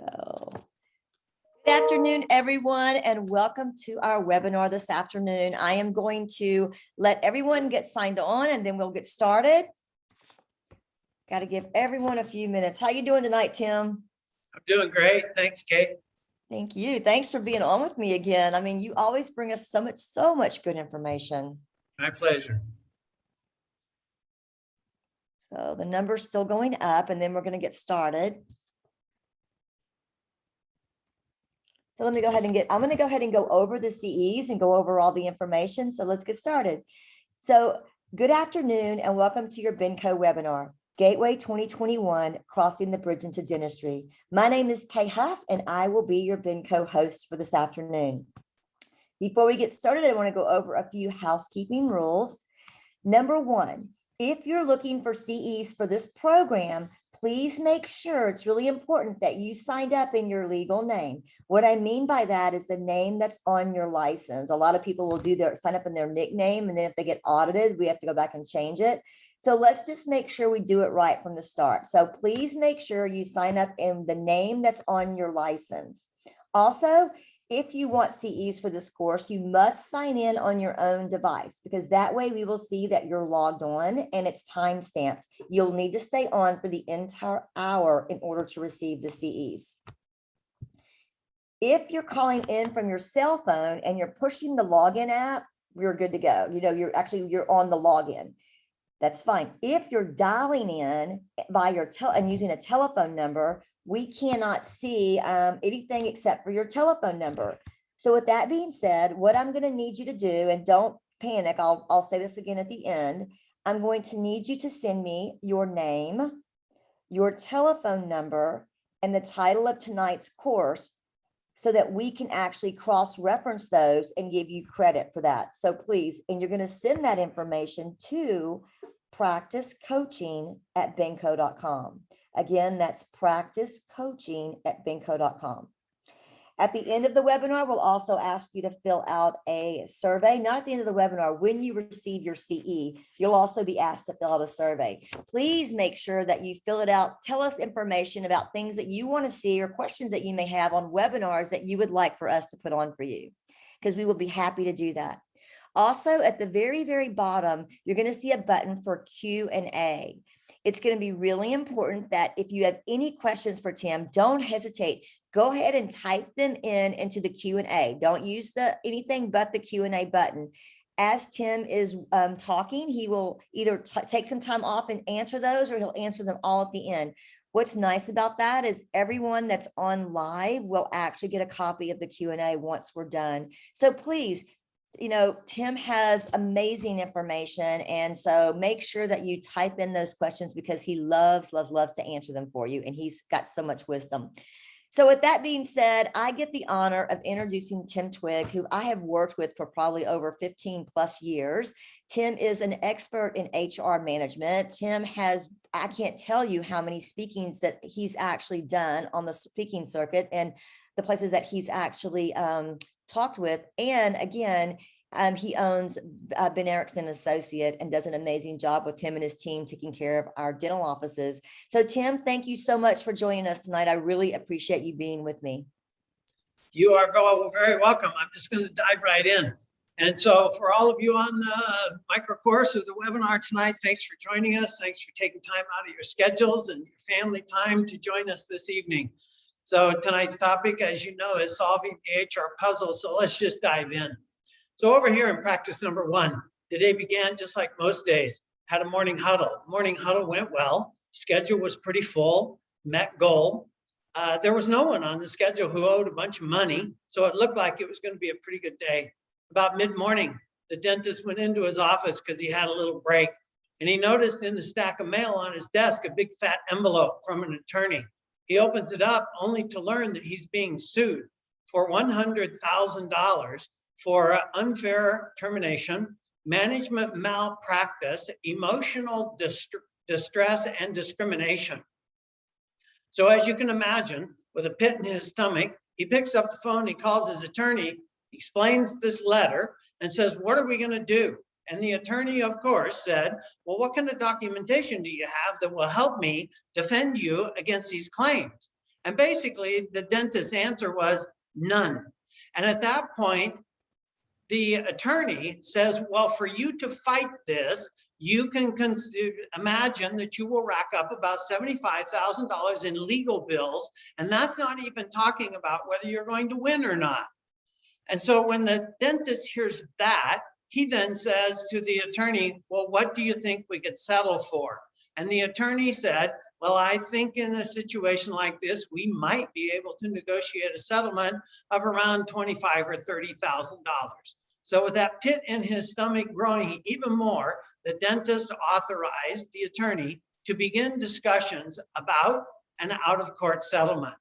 So, good afternoon, everyone, and welcome to our webinar this afternoon. I am going to let everyone get signed on and then we'll get started. Got to give everyone a few minutes. How you doing tonight, Tim? I'm doing great. Thanks, Kate. Thank you. Thanks for being on with me again. I mean, you always bring us so much good information. My pleasure. So the number's still going up, and then we're going to get started. So let me go ahead and I'm going to go ahead and go over the CEs and go over all the information. So let's get started. So good afternoon and welcome to your Benco webinar, Gateway 2021, Crossing the Bridge into Dentistry. My name is Kay Huff and I will be your Benco host for this afternoon. Before we get started, I want to go over a few housekeeping rules. Number one, if you're looking for CEs for this program, please make sure, it's really important that you signed up in your legal name. What I mean by that is the name that's on your license. A lot of people will sign up in their nickname, and then if they get audited, we have to go back and change it. So let's just make sure we do it right from the start. So please make sure you sign up in the name that's on your license. Also, if you want CEs for this course, you must sign in on your own device, because that way we will see that you're logged on and it's time stamped. You'll need to stay on for the entire hour in order to receive the CEs. If you're calling in from your cell phone and you're pushing the login app, you're good to go. You know, you're on the login. That's fine. If you're dialing in by your and using a telephone number, we cannot see anything except for your telephone number. So with that being said, what I'm going to need you to do, and don't panic, I'll say this again at the end, I'm going to need you to send me your name, your telephone number, and the title of tonight's course so that we can actually cross-reference those and give you credit for that. So please, and you're going to send that information to practicecoaching@benco.com. Again, that's practicecoaching@benco.com. At the end of the webinar, we'll also ask you to fill out a survey. Not at the end of the webinar, when you receive your CE, you'll also be asked to fill out a survey. Please make sure that you fill it out. Tell us information about things that you want to see or questions that you may have on webinars that you would like for us to put on for you, because we will be happy to do that. Also, at the very, very bottom, you're going to see a button for Q&A. It's going to be really important that if you have any questions for Tim, don't hesitate. Go ahead and type them into the Q&A. Don't use anything but the Q&A button. As Tim is talking, he will either take some time off and answer those, or he'll answer them all at the end. What's nice about that is everyone that's on live will actually get a copy of the Q&A once we're done. So please, you know, Tim has amazing information. And so make sure that you type in those questions, because he loves to answer them for you. And he's got so much wisdom. So with that being said, I get the honor of introducing Tim Twigg, who I have worked with for probably over 15 plus years. Tim is an expert in HR management. Tim has, I can't tell you how many speakings that he's actually done on the speaking circuit and the places that he's actually talked with. And again, he owns Erickson and Associates and does an amazing job with him and his team taking care of our dental offices. So Tim, thank you so much for joining us tonight. I really appreciate you being with me. You are very welcome. I'm just going to dive right in. And so for all of you on the micro course of the webinar tonight, thanks for joining us. Thanks for taking time out of your schedules and your family time to join us this evening. So tonight's topic, as you know, is solving the HR puzzle. So let's just dive in. So over here in practice number one, the day began just like most days. Had a morning huddle. Morning huddle went well. Schedule was pretty full, met goal. There was no one on the schedule who owed a bunch of money, so it looked like it was going to be a pretty good day. About mid-morning, the dentist went into his office because he had a little break, and he noticed in the stack of mail on his desk a big fat envelope from an attorney. He opens it up only to learn that he's being sued for $100,000 for unfair termination, management malpractice, emotional distress, and discrimination. So as you can imagine, with a pit in his stomach, he picks up the phone, he calls his attorney, explains this letter, and says, what are we going to do? And the attorney, of course, said, well, what kind of documentation do you have that will help me defend you against these claims? And basically the dentist's answer was none. And at that point, the attorney says, well, for you to fight this, you can imagine that you will rack up about $75,000 in legal bills. And that's not even talking about whether you're going to win or not. And so when the dentist hears that, he then says to the attorney, well, what do you think we could settle for? And the attorney said, well, I think in a situation like this, we might be able to negotiate a settlement of around $25,000 or $30,000. So with that pit in his stomach growing even more, the dentist authorized the attorney to begin discussions about an out-of-court settlement.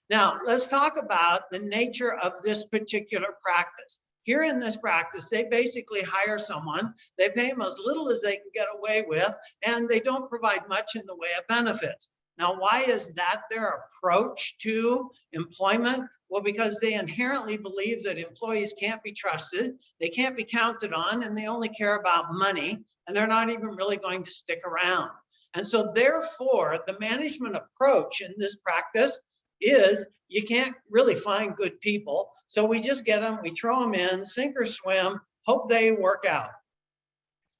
Now, let's talk about the nature of this particular practice. Here in this practice, they basically hire someone, they pay them as little as they can get away with, and they don't provide much in the way of benefits. Now, why is that their approach to employment? Well, because they inherently believe that employees can't be trusted, they can't be counted on, and they only care about money, and they're not even really going to stick around. And so therefore, the management approach in this practice is you can't really find good people. So we just get them, we throw them in, sink or swim, hope they work out.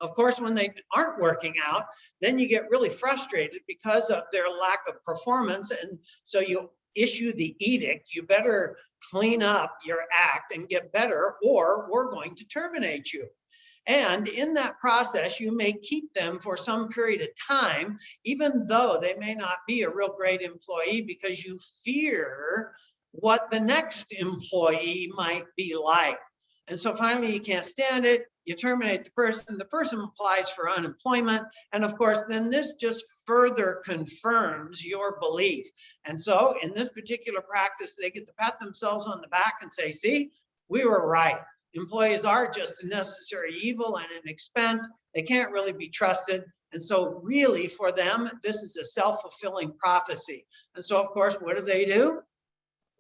Of course, when they aren't working out, then you get really frustrated because of their lack of performance. And so you issue the edict, you better clean up your act and get better, or we're going to terminate you. And in that process, you may keep them for some period of time, even though they may not be a real great employee, because you fear what the next employee might be like. And so finally, you can't stand it. You terminate the person applies for unemployment. And of course, then this just further confirms your belief. And so in this particular practice, they get to pat themselves on the back and say, see, we were right. Employees are just a necessary evil and an expense. They can't really be trusted. And so really for them, this is a self-fulfilling prophecy. And so of course, what do?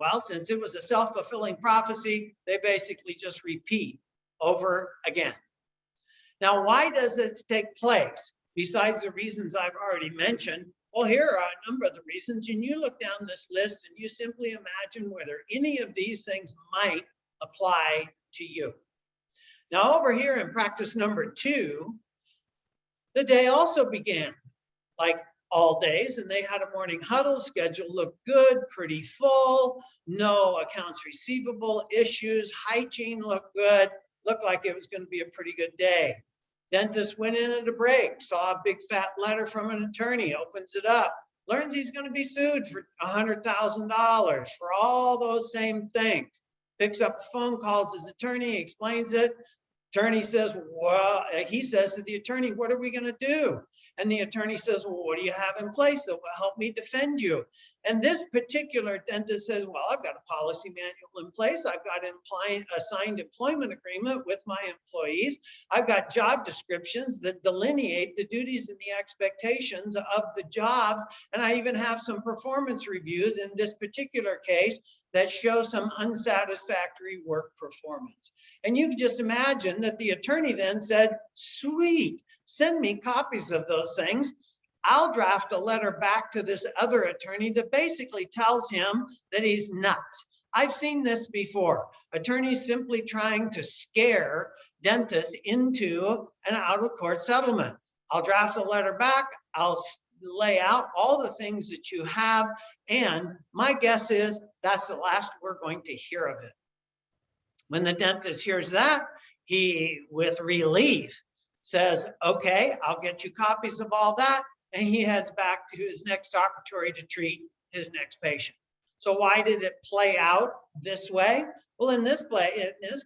Well, since it was a self-fulfilling prophecy, they basically just repeat over again. Now, why does this take place? Besides the reasons I've already mentioned, well, here are a number of the reasons, and you look down this list and you simply imagine whether any of these things might apply to you. Now, over here in practice number 2, the day also began like all days, and they had a morning huddle. Schedule looked good, pretty full, no accounts receivable issues, hygiene looked good, looked like it was going to be a pretty good day. Dentist went in at a break, saw a big fat letter from an attorney, opens it up, learns he's going to be sued for $100,000 for all those same things. Picks up the phone, calls his attorney, explains it. Attorney says, well, he says to the attorney, what are we going to do? And the attorney says, well, what do you have in place that will help me defend you? And this particular dentist says, well, I've got a policy manual in place. I've got a signed employment agreement with my employees. I've got job descriptions that delineate the duties and the expectations of the jobs. And I even have some performance reviews in this particular case that show some unsatisfactory work performance. And you can just imagine that the attorney then said, sweet, send me copies of those things. I'll draft a letter back to this other attorney that basically tells him that he's nuts. I've seen this before. Attorneys simply trying to scare dentists into an out-of-court settlement. I'll draft a letter back. I'll lay out all the things that you have. And my guess is that's the last we're going to hear of it. When the dentist hears that, he, with relief, says, okay, I'll get you copies of all that. And he heads back to his next opportunity to treat his next patient. So why did it play out this way? Well, in this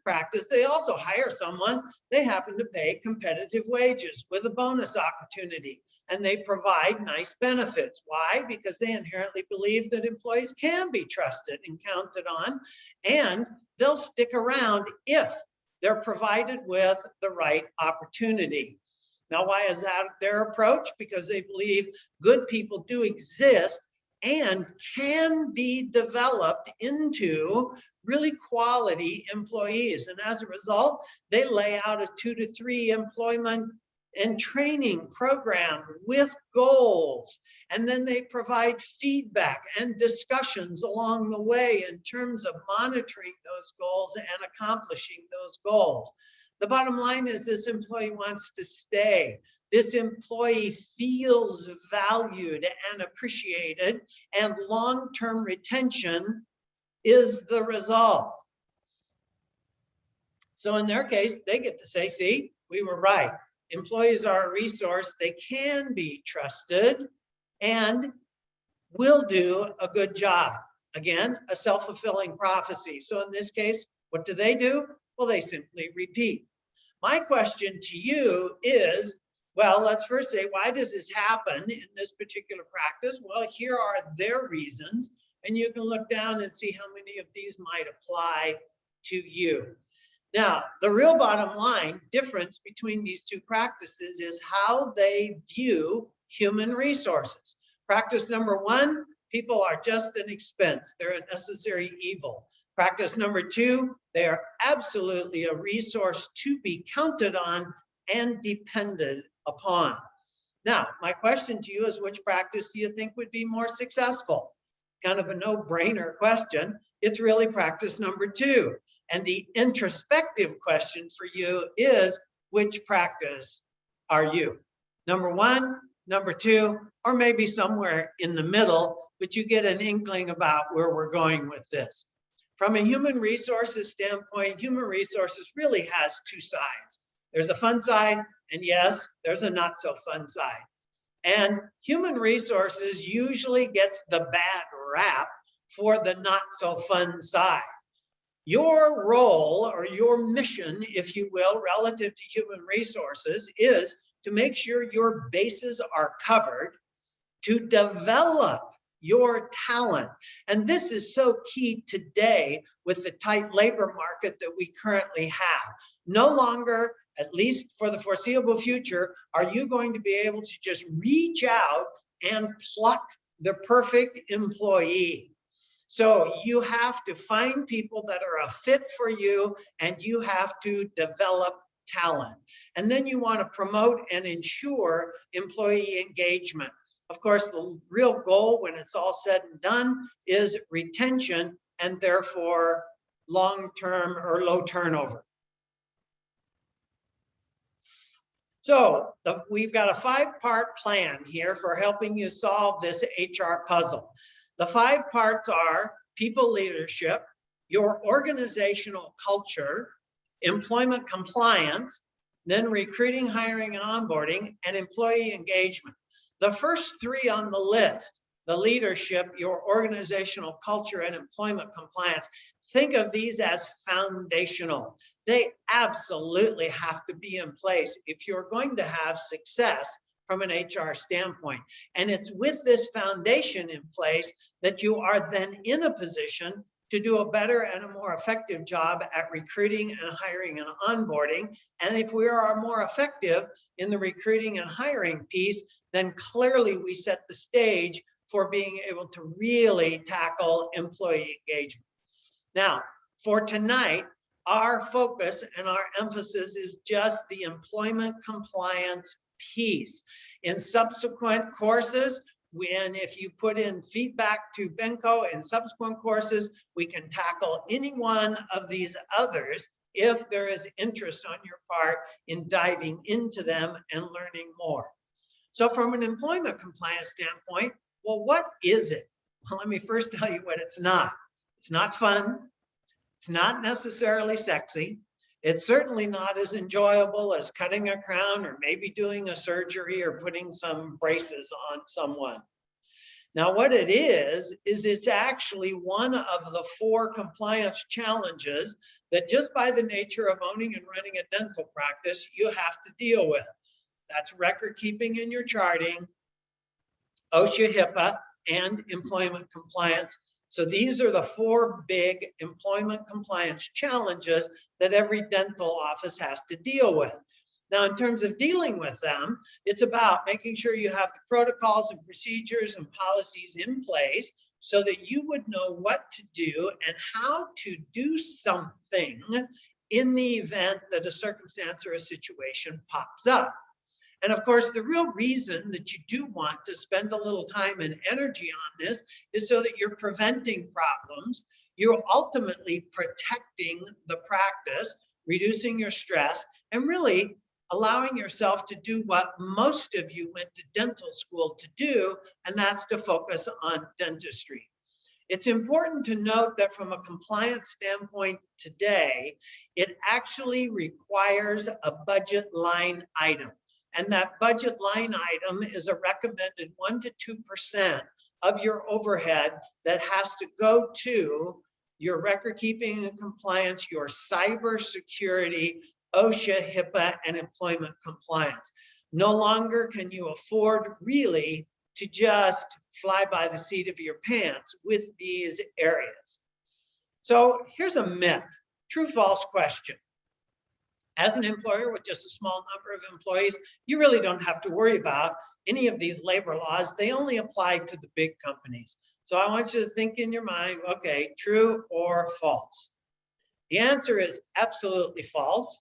practice, they also hire someone they happen to pay competitive wages with a bonus opportunity. And they provide nice benefits. Why? Because they inherently believe that employees can be trusted and counted on, and they'll stick around if they're provided with the right opportunity. Now, why is that their approach? Because they believe good people do exist and can be developed into really quality employees. And as a result, they lay out a 2 to 3 employment and training program with goals. And then they provide feedback and discussions along the way in terms of monitoring those goals and accomplishing those goals. The bottom line is this employee wants to stay. This employee feels valued and appreciated, and long-term retention is the result. So in their case, they get to say, see, we were right. Employees are a resource. They can be trusted and will do a good job. Again, a self-fulfilling prophecy. So in this case, what do? Well, they simply repeat. My question to you is, well, let's first say, why does this happen in this particular practice? Well, here are their reasons, and you can look down and see how many of these might apply to you. Now, the real bottom line difference between these two practices is how they view human resources. Practice number one, people are just an expense. They're a necessary evil. Practice number two, they are absolutely a resource to be counted on and depended upon. Now, my question to you is, which practice do you think would be more successful? Kind of a no-brainer question. It's really practice number two. And the introspective question for you is, which practice are you? Number one, number two, or maybe somewhere in the middle, but you get an inkling about where we're going with this. From a human resources standpoint, human resources really has two sides. There's a fun side, and yes, there's a not so fun side. And human resources usually gets the bad rap for the not so fun side. Your role or your mission, if you will, relative to human resources is to make sure your bases are covered, to develop your talent. And this is so key today with the tight labor market that we currently have. No longer, at least for the foreseeable future, are you going to be able to just reach out and pluck the perfect employee. So you have to find people that are a fit for you, and you have to develop talent. And then you want to promote and ensure employee engagement. Of course, the real goal when it's all said and done is retention, and therefore long-term or low turnover. So we've got a 5-part plan here for helping you solve this HR puzzle. The 5 parts are people leadership, your organizational culture, employment compliance, then recruiting, hiring, and onboarding, and employee engagement. The first 3 on the list, the leadership, your organizational culture, and employment compliance, think of these as foundational. They absolutely have to be in place if you're going to have success from an HR standpoint. And it's with this foundation in place that you are then in a position to do a better and a more effective job at recruiting and hiring and onboarding. And if we are more effective in the recruiting and hiring piece, then clearly we set the stage for being able to really tackle employee engagement. Now, for tonight, our focus and our emphasis is just the employment compliance piece. In subsequent courses, if you put in feedback to Benco in subsequent courses, we can tackle any one of these others if there is interest on your part in diving into them and learning more. So from an employment compliance standpoint, well, what is it? Well, let me first tell you what it's not. It's not fun. It's not necessarily sexy. It's certainly not as enjoyable as cutting a crown or maybe doing a surgery or putting some braces on someone. Now, what it is it's actually one of the 4 compliance challenges that just by the nature of owning and running a dental practice, you have to deal with. That's record keeping and your charting, OSHA, HIPAA, and employment compliance. So these are the 4 big employment compliance challenges that every dental office has to deal with. Now, in terms of dealing with them, it's about making sure you have the protocols and procedures and policies in place so that you would know what to do and how to do something in the event that a circumstance or a situation pops up. And of course, the real reason that you do want to spend a little time and energy on this is so that you're preventing problems. You're ultimately protecting the practice, reducing your stress, and really allowing yourself to do what most of you went to dental school to do, and that's to focus on dentistry. It's important to note that from a compliance standpoint today, it actually requires a budget line item. And that budget line item is a recommended 1 to 2% of your overhead that has to go to your record keeping and compliance, your cybersecurity, OSHA, HIPAA, and employment compliance. No longer can you afford really to just fly by the seat of your pants with these areas. So here's a myth, true, false question. As an employer with just a small number of employees, you really don't have to worry about any of these labor laws. They only apply to the big companies. So I want you to think in your mind, okay, true or false? The answer is absolutely false.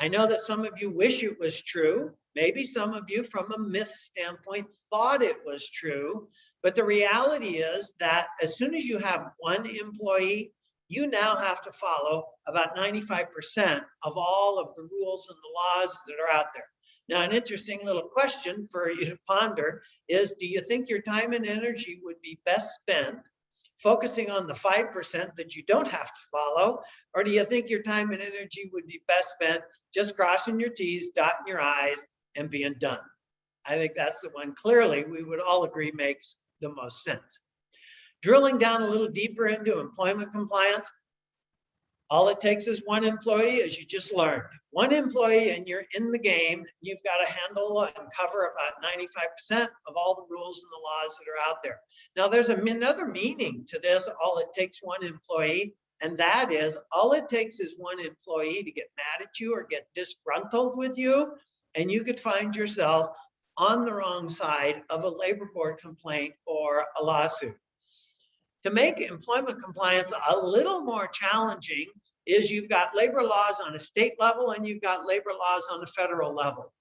I know that some of you wish it was true. Maybe some of you from a myth standpoint thought it was true, but the reality is that as soon as you have one employee, you now have to follow about 95% of all of the rules and the laws that are out there. Now, an interesting little question for you to ponder is, do you think your time and energy would be best spent focusing on the 5% that you don't have to follow, or do you think your time and energy would be best spent just crossing your T's, dotting your I's, and being done? I think that's the one clearly we would all agree makes the most sense. Drilling down a little deeper into employment compliance, all it takes is one employee, as you just learned. One employee and you're in the game. You've got to handle and cover about 95% of all the rules and the laws that are out there. Now, there's another meaning to this, all it takes one employee, and that is all it takes is one employee to get mad at you or get disgruntled with you, and you could find yourself on the wrong side of a labor board complaint or a lawsuit. To make employment compliance a little more challenging is you've got labor laws on a state level and you've got labor laws on a federal level.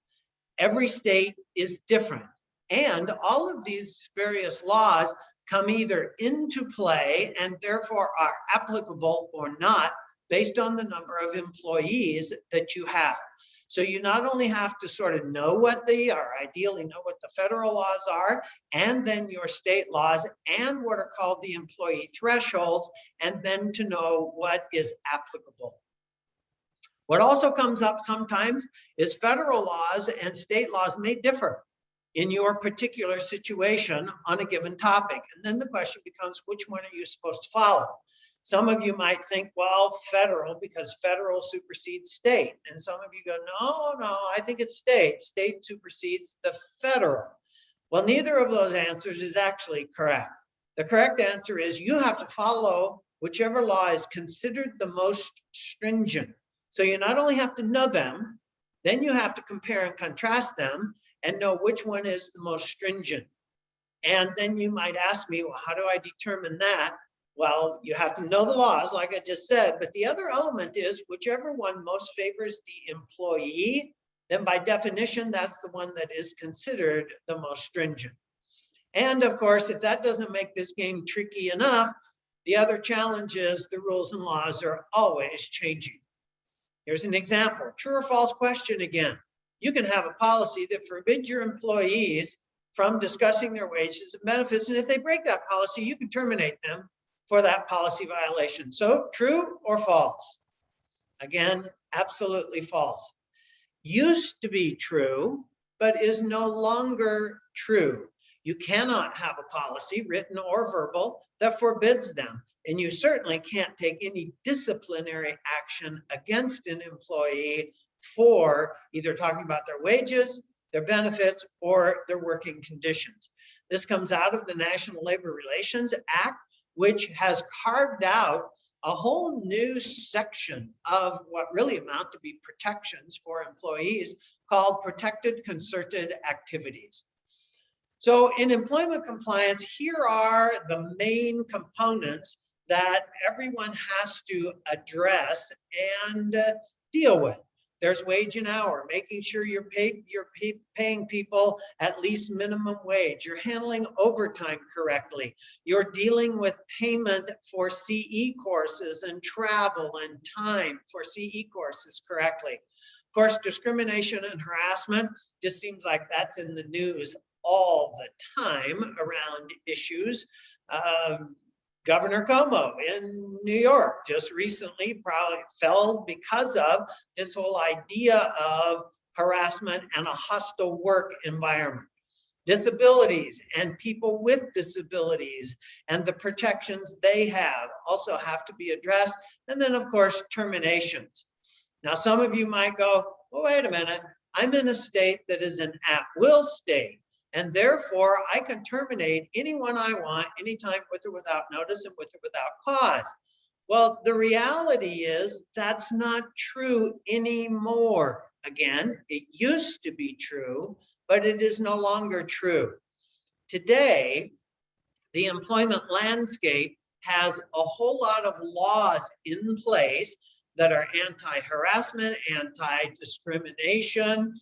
Every state is different. And all of these various laws come either into play and therefore are applicable or not based on the number of employees that you have. So you not only have to sort of know what they are, ideally know what the federal laws are, and then your state laws and what are called the employee thresholds, and then to know what is applicable. What also comes up sometimes is federal laws and state laws may differ in your particular situation on a given topic. And then the question becomes, which one are you supposed to follow? Some of you might think, well, federal, because federal supersedes state. And some of you go, no, I think it's state. State supersedes the federal. Well, neither of those answers is actually correct. The correct answer is you have to follow whichever law is considered the most stringent. So you not only have to know them, then you have to compare and contrast them and know which one is the most stringent. And then you might ask me, well, how do I determine that? Well, you have to know the laws, like I just said, but the other element is whichever one most favors the employee, then by definition, that's the one that is considered the most stringent. And of course, if that doesn't make this game tricky enough, the other challenge is the rules and laws are always changing. Here's an example, true or false question again. You can have a policy that forbids your employees from discussing their wages and benefits, and if they break that policy, you can terminate them for that policy violation. So true or false? Again, absolutely false. Used to be true, but is no longer true. You cannot have a policy, written or verbal, that forbids them. And you certainly can't take any disciplinary action against an employee for either talking about their wages, their benefits, or their working conditions. This comes out of the National Labor Relations Act, which has carved out a whole new section of what really amount to be protections for employees called protected concerted activities. So in employment compliance, here are the main components that everyone has to address and deal with. There's wage and hour, making sure you're paying people at least minimum wage. You're handling overtime correctly. You're dealing with payment for CE courses and travel and time for CE courses correctly. Of course, discrimination and harassment just seems like that's in the news all the time around issues. Governor Cuomo in New York just recently probably fell because of this whole idea of harassment and a hostile work environment. Disabilities and people with disabilities and the protections they have also have to be addressed. And then, of course, terminations. Now, some of you might go, well, wait a minute, I'm in a state that is an at-will state. And therefore, I can terminate anyone I want, anytime, with or without notice and with or without cause. Well, the reality is that's not true anymore. Again, it used to be true, but it is no longer true. Today, the employment landscape has a whole lot of laws in place that are anti-harassment, anti-discrimination,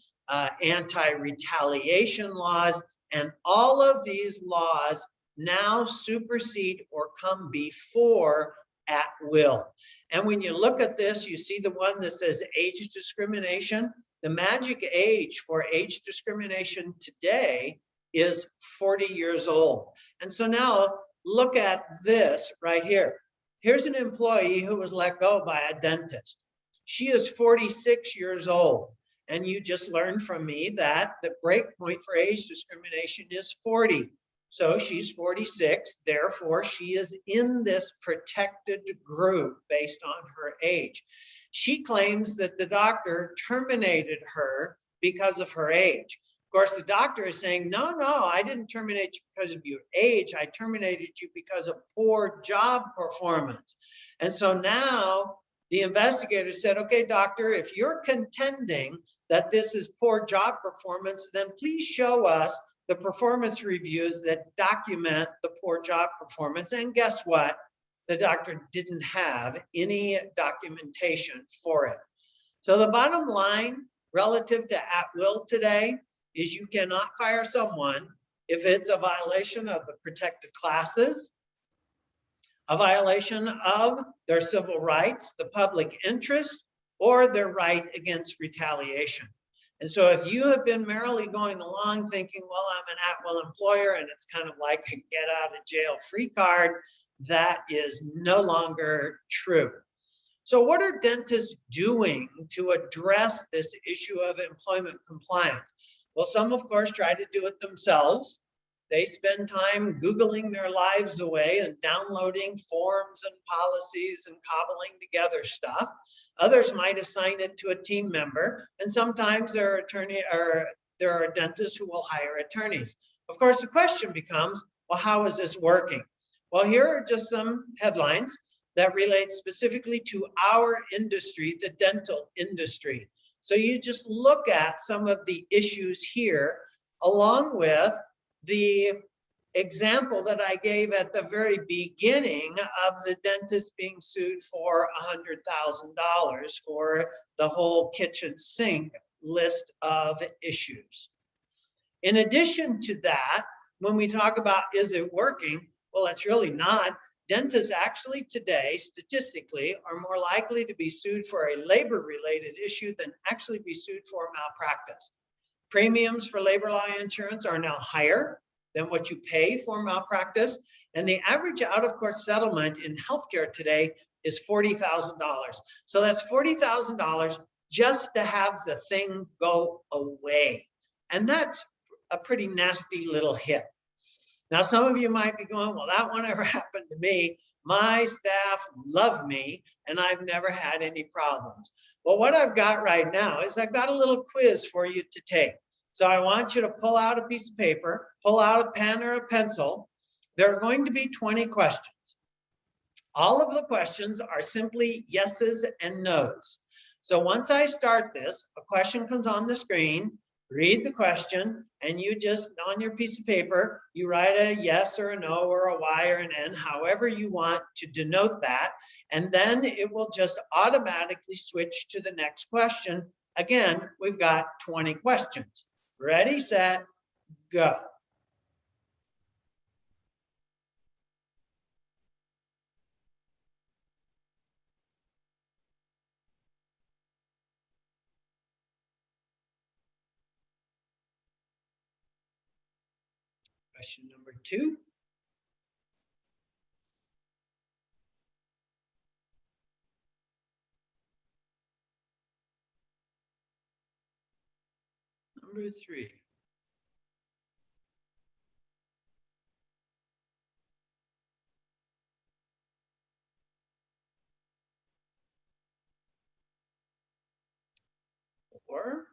anti-retaliation laws, and all of these laws now supersede or come before at will. And when you look at this, you see the one that says age discrimination. The magic age for age discrimination today is 40 years old. And so now look at this right here. Here's an employee who was let go by a dentist. She is 46 years old. And you just learned from me that the break point for age discrimination is 40. So she's 46, therefore she is in this protected group based on her age. She claims that the doctor terminated her because of her age. Of course, the doctor is saying, no, I didn't terminate you because of your age. I terminated you because of poor job performance. And so now the investigator said, okay, doctor, if you're contending that this is poor job performance, then please show us the performance reviews that document the poor job performance. And guess what? The doctor didn't have any documentation for it. So the bottom line relative to at will today is you cannot fire someone if it's a violation of the protected classes, a violation of their civil rights, the public interest, or their right against retaliation. And so if you have been merrily going along thinking, well, I'm an at-will employer and it's kind of like a get out of jail free card, that is no longer true. So what are dentists doing to address this issue of employment compliance? Well, some, of course, try to do it themselves. They spend time Googling their lives away and downloading forms and policies and cobbling together stuff. Others might assign it to a team member, and sometimes there are dentists who will hire attorneys. Of course, the question becomes, well, how is this working? Well, here are just some headlines that relate specifically to our industry, the dental industry. So you just look at some of the issues here, along with the example that I gave at the very beginning of the dentist being sued for $100,000 for the whole kitchen sink list of issues. In addition to that, when we talk about is it working, well, it's really not. Dentists actually today, statistically, are more likely to be sued for a labor-related issue than actually be sued for malpractice. Premiums for labor law insurance are now higher than what you pay for malpractice. And the average out-of-court settlement in healthcare today is $40,000. So that's $40,000 just to have the thing go away. And that's a pretty nasty little hit. Now, some of you might be going, well, that won't ever happen to me. My staff love me and I've never had any problems. Well, what I've got right now is I've got a little quiz for you to take. So I want you to pull out a piece of paper, pull out a pen or a pencil. There are going to be 20 questions. All of the questions are simply yeses and nos. So once I start this, a question comes on the screen. Read the question, and you just, on your piece of paper, you write a yes or a no or a Y or an N, however you want to denote that, and then it will just automatically switch to the next question Again, we've got 20 questions. Ready, set, go. Question number 2. Number 3. Or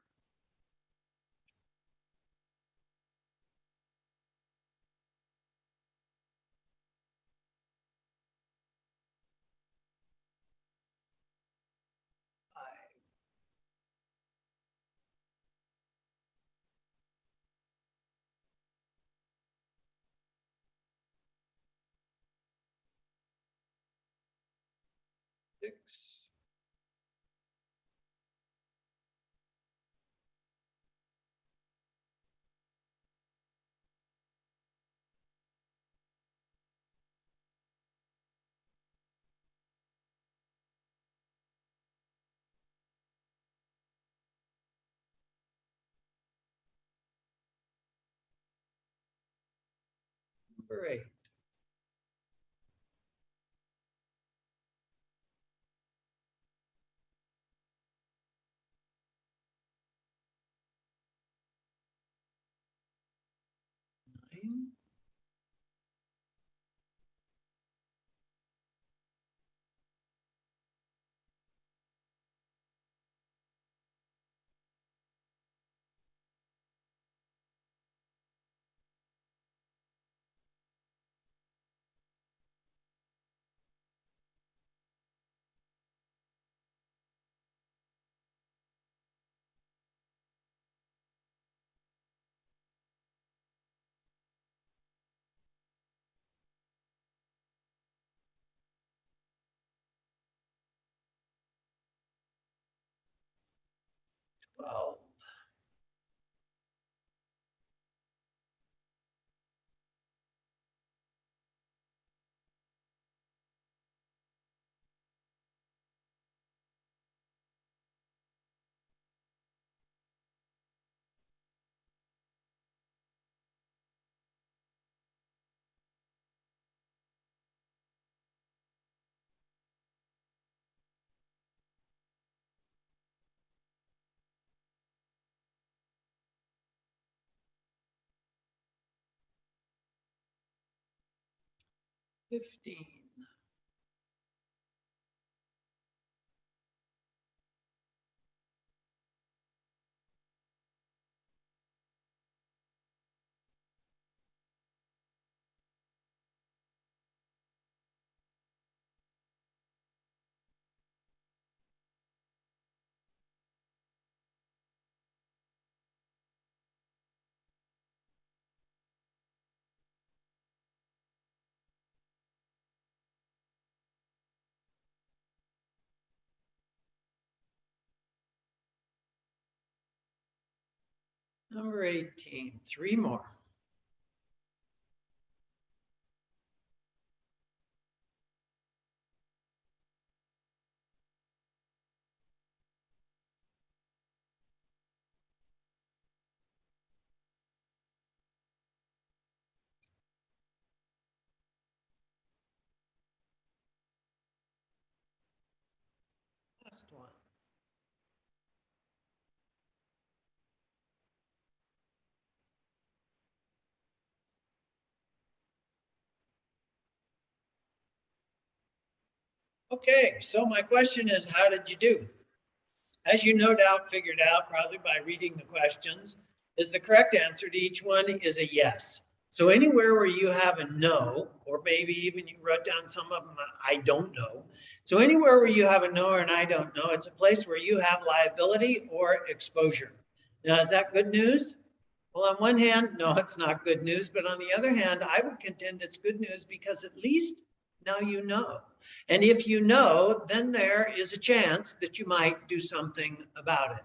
six. Number 8. Nine. Well, $15. Number 18. 3 more. Last one. Okay, so my question is, how did you do? As you no doubt figured out, probably by reading the questions, is the correct answer to each one is a yes. So anywhere where you have a no, or maybe even you wrote down some of them, I don't know. So anywhere where you have a no or an I don't know, it's a place where you have liability or exposure. Now, is that good news? Well, on one hand, no, it's not good news. But on the other hand, I would contend it's good news because at least now you know. And if you know, then there is a chance that you might do something about it.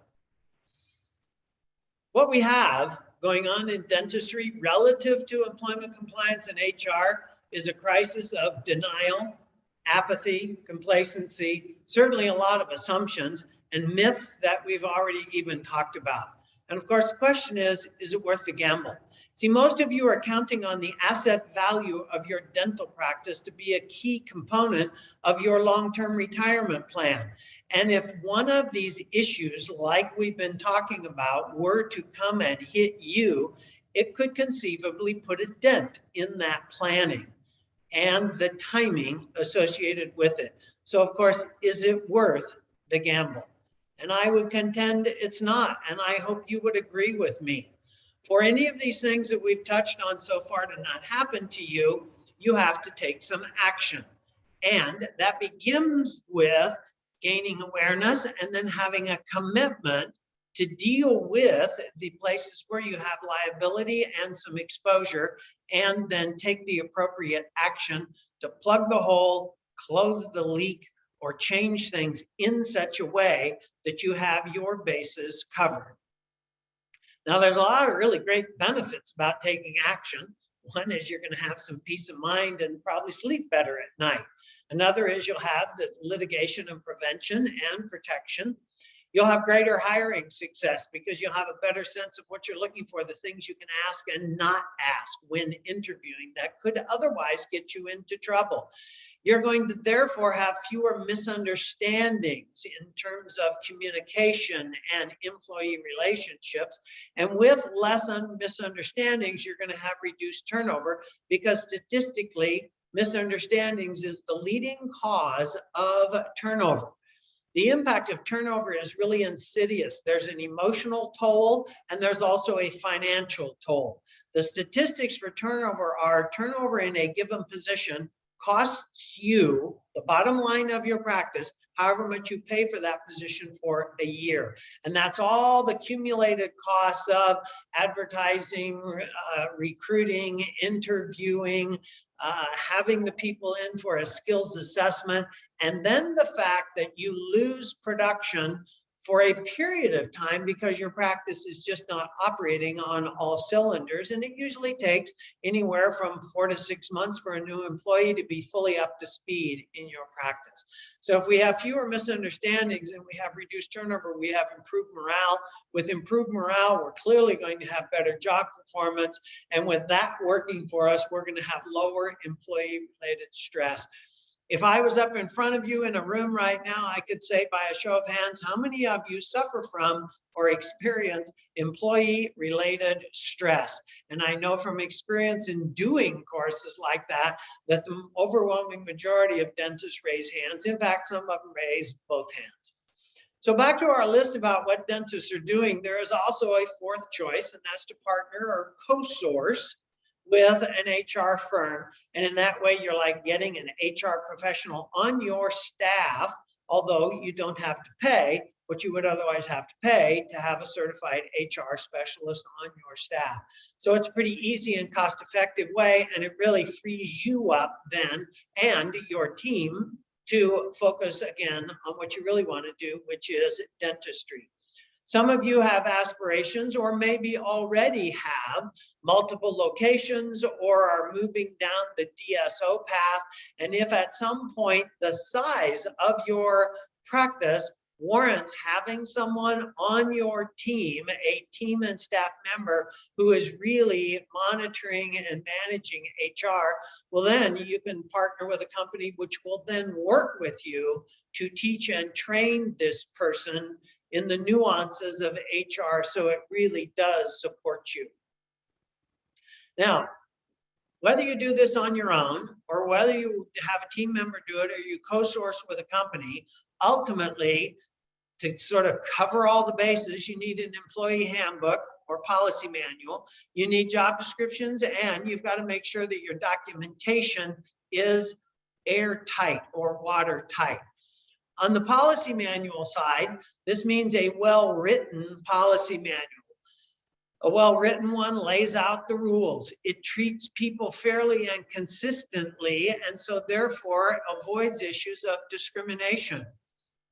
What we have going on in dentistry relative to employment compliance and HR is a crisis of denial, apathy, complacency, certainly a lot of assumptions and myths that we've already even talked about. And of course, the question is it worth the gamble? See, most of you are counting on the asset value of your dental practice to be a key component of your long-term retirement plan. And if one of these issues, like we've been talking about, were to come and hit you, it could conceivably put a dent in that planning and the timing associated with it. So of course, is it worth the gamble? And I would contend it's not, and I hope you would agree with me. For any of these things that we've touched on so far to not happen to you, you have to take some action. And that begins with gaining awareness and then having a commitment to deal with the places where you have liability and some exposure, and then take the appropriate action to plug the hole, close the leak, or change things in such a way that you have your bases covered. Now, there's a lot of really great benefits about taking action. One is you're going to have some peace of mind and probably sleep better at night. Another is you'll have the litigation and prevention and protection. You'll have greater hiring success because you'll have a better sense of what you're looking for, the things you can ask and not ask when interviewing that could otherwise get you into trouble. You're going to therefore have fewer misunderstandings in terms of communication and employee relationships. And with less misunderstandings, you're going to have reduced turnover because statistically, misunderstandings is the leading cause of turnover. The impact of turnover is really insidious. There's an emotional toll and there's also a financial toll. The statistics for turnover are turnover in a given position costs you, the bottom line of your practice, however much you pay for that position for a year. And that's all the accumulated costs of advertising, recruiting, interviewing, having the people in for a skills assessment, and then the fact that you lose production for a period of time because your practice is just not operating on all cylinders. And it usually takes anywhere from 4 to 6 months for a new employee to be fully up to speed in your practice. So if we have fewer misunderstandings and we have reduced turnover, we have improved morale. With improved morale, we're clearly going to have better job performance. And with that working for us, we're going to have lower employee-related stress. If I was up in front of you in a room right now, I could say by a show of hands, how many of you suffer from or experience employee-related stress? And I know from experience in doing courses like that, that the overwhelming majority of dentists raise hands. In fact, some of them raise both hands. So back to our list about what dentists are doing, there is also a fourth choice, and that's to partner or co-source with an HR firm. And in that way, you're like getting an HR professional on your staff, although you don't have to pay what you would otherwise have to pay to have a certified HR specialist on your staff. So it's a pretty easy and cost-effective way, and it really frees you up then and your team to focus again on what you really want to do, which is dentistry. Some of you have aspirations or maybe already have multiple locations or are moving down the DSO path. And if at some point the size of your practice warrants having someone on your team, a team and staff member who is really monitoring and managing HR, well, then you can partner with a company which will then work with you to teach and train this person in the nuances of HR, so it really does support you. Now, whether you do this on your own or whether you have a team member do it or you co-source with a company, ultimately, to sort of cover all the bases, you need an employee handbook or policy manual, you need job descriptions, and you've got to make sure that your documentation is airtight or watertight. On the policy manual side, this means a well-written policy manual. A well-written one lays out the rules. It treats people fairly and consistently, and so therefore avoids issues of discrimination.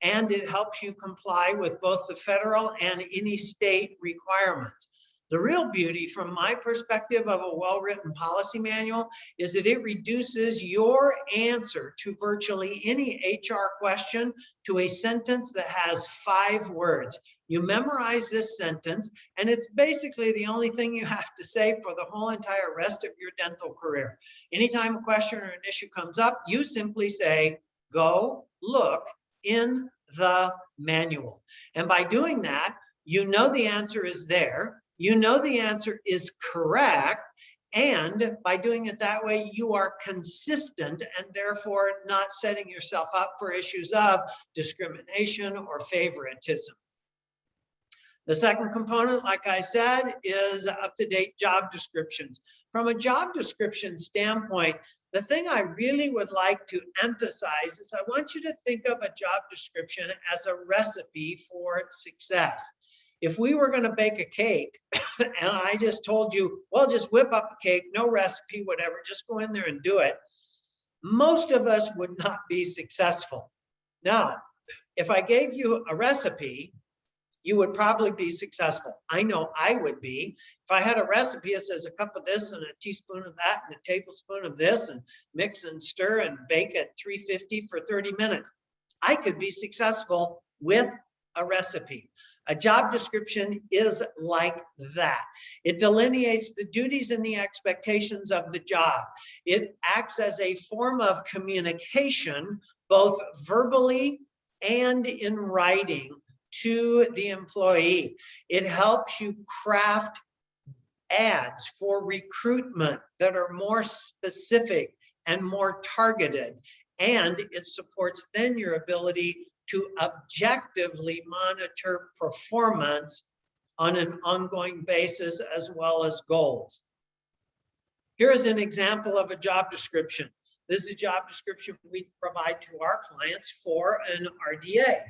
and it helps you comply with both the federal and any state requirements. The real beauty from my perspective of a well-written policy manual is that it reduces your answer to virtually any HR question to a sentence that has 5 words. You memorize this sentence, and it's basically the only thing you have to say for the whole entire rest of your dental career. Anytime a question or an issue comes up, you simply say, go look in the manual. And by doing that, you know the answer is there. You know the answer is correct. And by doing it that way, you are consistent and therefore not setting yourself up for issues of discrimination or favoritism. The second component, like I said, is up-to-date job descriptions. From a job description standpoint, the thing I really would like to emphasize is I want you to think of a job description as a recipe for success. If we were going to bake a cake and I just told you, well, just whip up a cake, no recipe, whatever, just go in there and do it, most of us would not be successful. Now, if I gave you a recipe, you would probably be successful. I know I would be. If I had a recipe that says a cup of this and a teaspoon of that and a tablespoon of this and mix and stir and bake at 350 for 30 minutes, I could be successful with a recipe. A job description is like that. It delineates the duties and the expectations of the job. It acts as a form of communication, both verbally and in writing, to the employee. It helps you craft ads for recruitment that are more specific and more targeted. And it supports then your ability to objectively monitor performance on an ongoing basis as well as goals. Here is an example of a job description. This is a job description we provide to our clients for an RDA.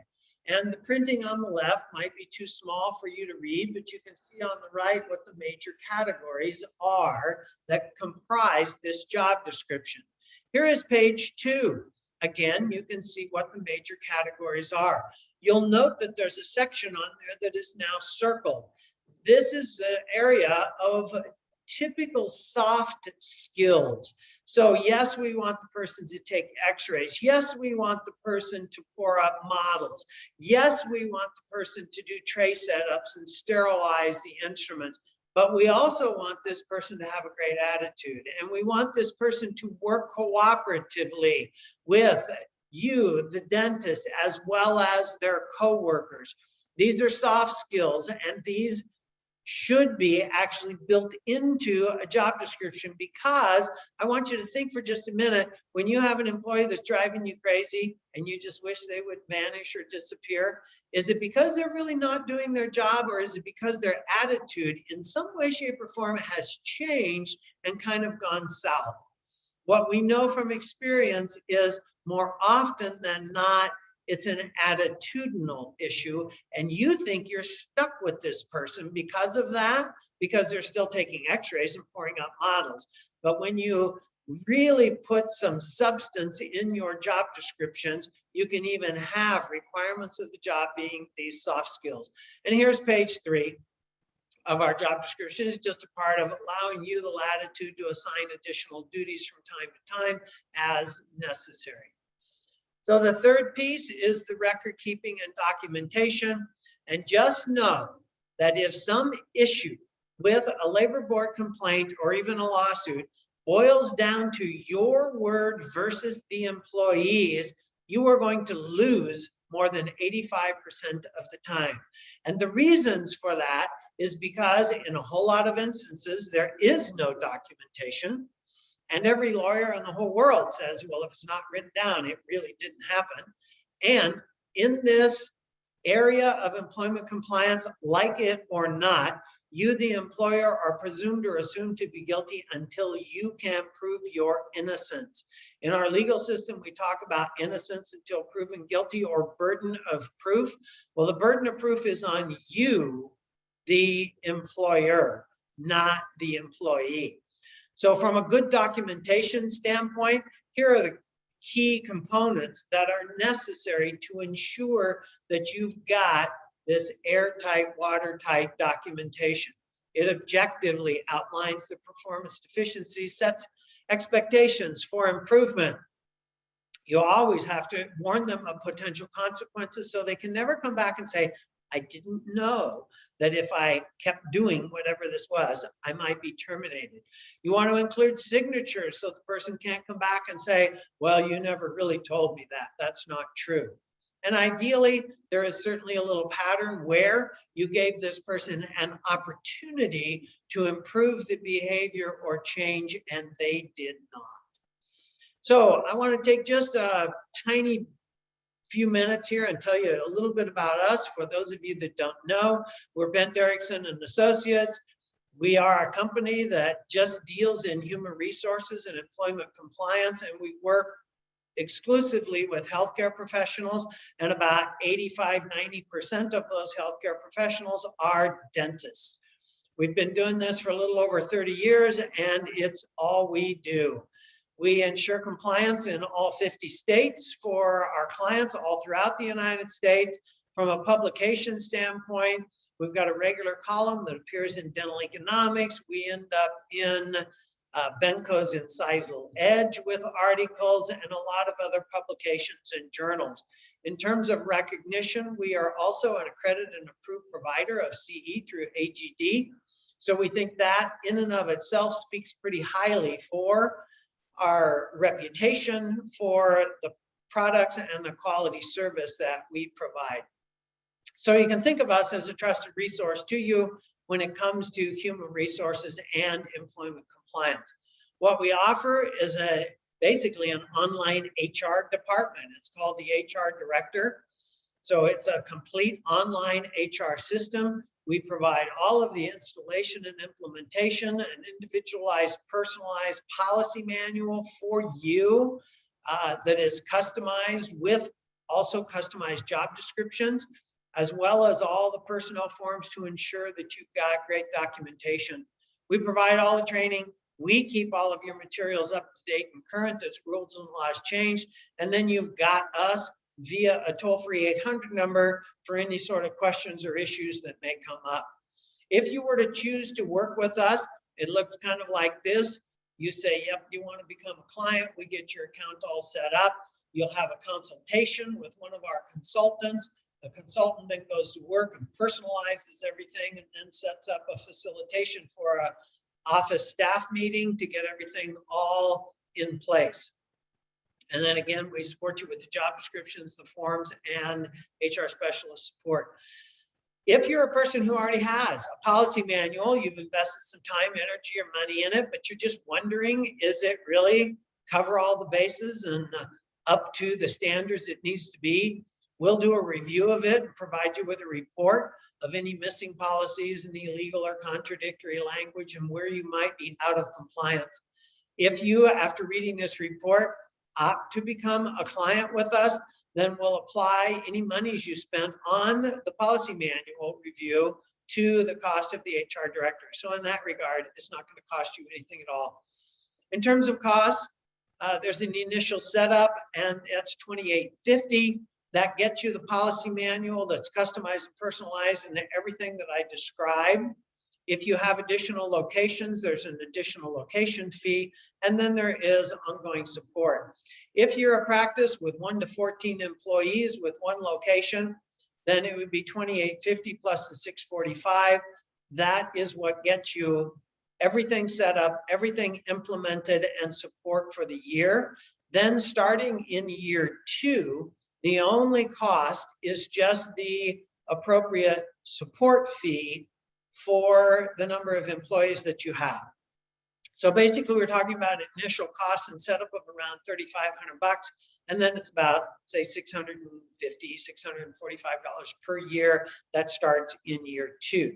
And the printing on the left might be too small for you to read, but you can see on the right what the major categories are that comprise this job description. Here is page 2. Again, you can see what the major categories are. You'll note that there's a section on there that is now circled. This is the area of typical soft skills. So yes, we want the person to take x-rays. Yes, we want the person to pour up models. Yes, we want the person to do tray setups and sterilize the instruments. But we also want this person to have a great attitude. And we want this person to work cooperatively with you, the dentist, as well as their coworkers. These are soft skills, and these should be actually built into a job description, because I want you to think for just a minute, when you have an employee that's driving you crazy and you just wish they would vanish or disappear, is it because they're really not doing their job, or is it because their attitude in some way, shape, or form has changed and kind of gone south? What we know from experience is more often than not, it's an attitudinal issue, and you think you're stuck with this person because of that, because they're still taking x-rays and pouring out models. But when you really put some substance in your job descriptions, you can even have requirements of the job being these soft skills. And here's page 3 of our job description. It's just a part of allowing you the latitude to assign additional duties from time to time as necessary. So the third piece is the record keeping and documentation. And just know that if some issue with a labor board complaint or even a lawsuit boils down to your word versus the employees, you are going to lose more than 85% of the time. And the reasons for that is because in a whole lot of instances, there is no documentation. And every lawyer in the whole world says, well, if it's not written down, it really didn't happen. And in this area of employment compliance, like it or not, you, the employer, are presumed or assumed to be guilty until you can prove your innocence. In our legal system, we talk about innocence until proven guilty, or burden of proof. Well, the burden of proof is on you, the employer, not the employee. So from a good documentation standpoint, here are the key components that are necessary to ensure that you've got this airtight, watertight documentation. It objectively outlines the performance deficiencies, sets expectations for improvement. You always have to warn them of potential consequences so they can never come back and say, I didn't know that if I kept doing whatever this was, I might be terminated. You want to include signatures so the person can't come back and say, well, you never really told me that. That's not true. And ideally, there is certainly a little pattern where you gave this person an opportunity to improve the behavior or change, and they did not. So I want to take just a tiny few minutes here and tell you a little bit about us. For those of you that don't know, we're Erickson and Associates. We are a company that just deals in human resources and employment compliance, and we work exclusively with healthcare professionals, and about 85–90% of those healthcare professionals are dentists. We've been doing this for a little over 30 years, and it's all we do. We ensure compliance in all 50 states for our clients all throughout the United States. From a publication standpoint, we've got a regular column that appears in Dental Economics. We end up in Benco's Incisal Edge with articles and a lot of other publications and journals. In terms of recognition, we are also an accredited and approved provider of CE through AGD. So we think that in and of itself speaks pretty highly for our reputation, for the products and the quality service that we provide. So you can think of us as a trusted resource to you when it comes to human resources and employment compliance. What we offer is basically an online HR department. It's called the HR Director. So it's a complete online HR system. We provide all of the installation and implementation, an individualized, personalized policy manual for you that is customized with also customized job descriptions, as well as all the personnel forms to ensure that you've got great documentation. We provide all the training. We keep all of your materials up to date and current as rules and laws change. And then you've got us via a toll-free 800 number for any sort of questions or issues that may come up. If you were to choose to work with us, it looks kind of like this. You say, yep, you want to become a client. We get your account all set up. You'll have a consultation with one of our consultants. The consultant then goes to work and personalizes everything and then sets up a facilitation for an office staff meeting to get everything all in place. And then again, we support you with the job descriptions, the forms, and HR specialist support. If you're a person who already has a policy manual, you've invested some time, energy, or money in it, but you're just wondering, is it really cover all the bases and up to the standards it needs to be? We'll do a review of it and provide you with a report of any missing policies and the illegal or contradictory language and where you might be out of compliance. If you, after reading this report, opt to become a client with us, then we'll apply any monies you spent on the policy manual review to the cost of the HR director. So in that regard, it's not going to cost you anything at all. In terms of costs, there's an initial setup, and that's $28.50. That gets you the policy manual that's customized and personalized and everything that I described. If you have additional locations, there's an additional location fee, and then there is ongoing support. If you're a practice with 1 to 14 employees with one location, then it would be $28.50 plus the $645. That is what gets you everything set up, everything implemented, and support for the year. Then starting in year 2, the only cost is just the appropriate support fee for the number of employees that you have. So basically, we're talking about initial costs and setup of around $3,500, and then it's about, say, $650, $645 per year. That starts in year 2.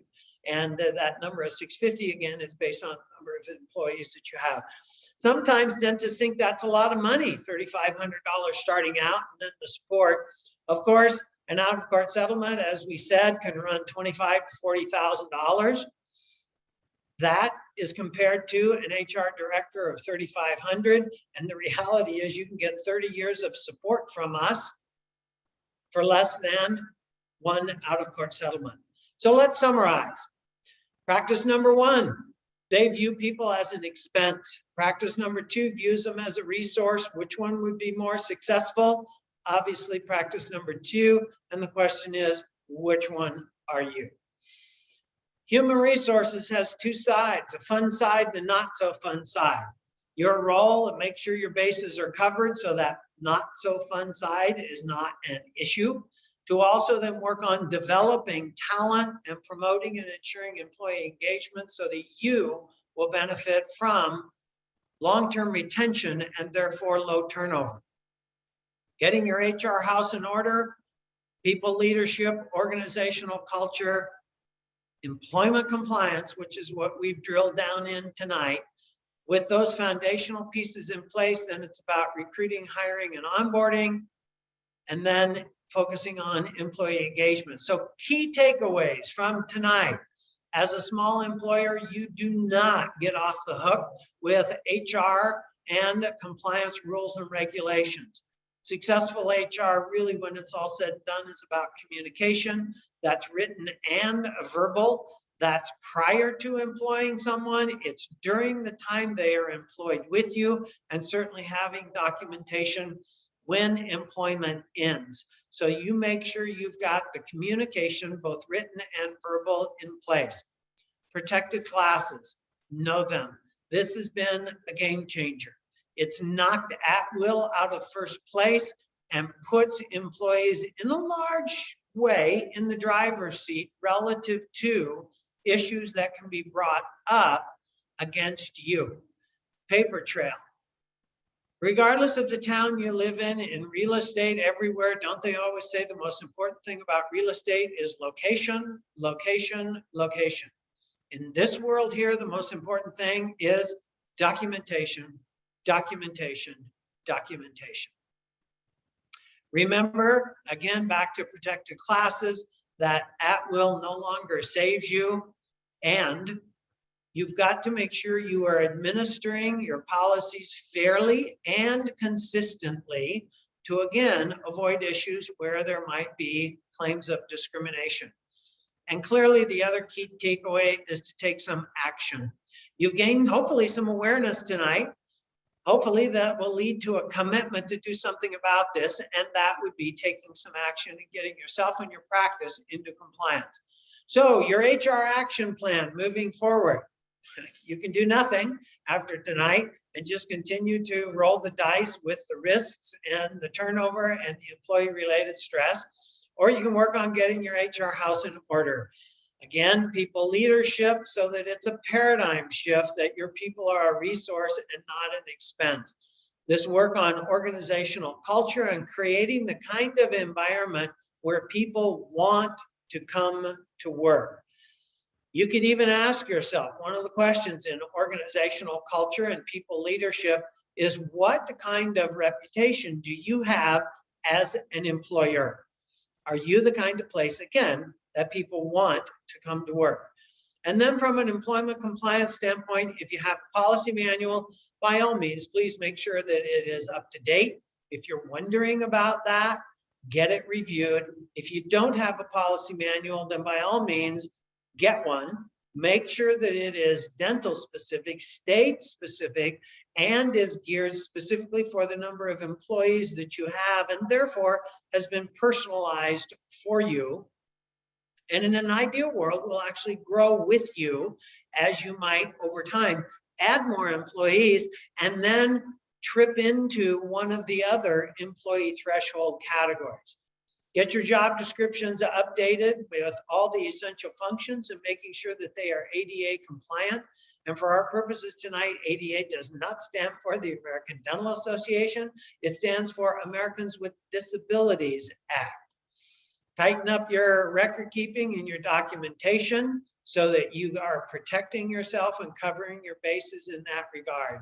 And that number of $650, again, is based on the number of employees that you have. Sometimes dentists think that's a lot of money, $3,500 starting out, and then the support. Of course, an out-of-court settlement, as we said, can run $25,000 to $40,000. That is compared to an HR director of 3,500. And the reality is you can get 30 years of support from us for less than one out-of-court settlement. So let's summarize. Practice number one, they view people as an expense. Practice number two views them as a resource. Which one would be more successful? Obviously, practice number two. And the question is, which one are you? Human resources has two sides, a fun side and a not so fun side. Your role, and make sure your bases are covered so that not so fun side is not an issue. To also then work on developing talent and promoting and ensuring employee engagement so that you will benefit from long-term retention and therefore low turnover. Getting your HR house in order, people leadership, organizational culture, employment compliance, which is what we've drilled down in tonight. With those foundational pieces in place, then it's about recruiting, hiring, and onboarding, and then focusing on employee engagement. So key takeaways from tonight. As a small employer, you do not get off the hook with HR and compliance rules and regulations. Successful HR, really, when it's all said and done, is about communication. That's written and verbal. That's prior to employing someone. It's during the time they are employed with you, and certainly having documentation when employment ends. So you make sure you've got the communication, both written and verbal, in place. Protected classes, know them. This has been a game changer. It's knocked at will out of first place and puts employees in a large way in the driver's seat relative to issues that can be brought up against you. Paper trail. Regardless of the town you live in real estate everywhere, don't they always say the most important thing about real estate is location, location, location? In this world here, the most important thing is documentation, documentation, documentation. Remember, again, back to protected classes, that at will no longer saves you, and you've got to make sure you are administering your policies fairly and consistently to, again, avoid issues where there might be claims of discrimination. And clearly, the other key takeaway is to take some action. You've gained, hopefully, some awareness tonight. Hopefully, that will lead to a commitment to do something about this, and that would be taking some action and getting yourself and your practice into compliance. So your HR action plan moving forward. You can do nothing after tonight and just continue to roll the dice with the risks and the turnover and the employee-related stress, or you can work on getting your HR house in order. Again, people leadership so that it's a paradigm shift, that your people are a resource and not an expense. This work on organizational culture and creating the kind of environment where people want to come to work. You could even ask yourself, one of the questions in organizational culture and people leadership is, what kind of reputation do you have as an employer? Are you the kind of place, again, that people want to come to work? And then from an employment compliance standpoint, if you have a policy manual, by all means, please make sure that it is up to date. If you're wondering about that, get it reviewed. If you don't have a policy manual, then by all means, get one. Make sure that it is dental specific, state specific, and is geared specifically for the number of employees that you have, and therefore has been personalized for you. And in an ideal world, will actually grow with you as you might over time add more employees and then trip into one of the other employee threshold categories. Get your job descriptions updated with all the essential functions and making sure that they are ADA compliant. And for our purposes tonight, ADA does not stand for the American Dental Association. It stands for Americans with Disabilities Act. Tighten up your record keeping and your documentation so that you are protecting yourself and covering your bases in that regard.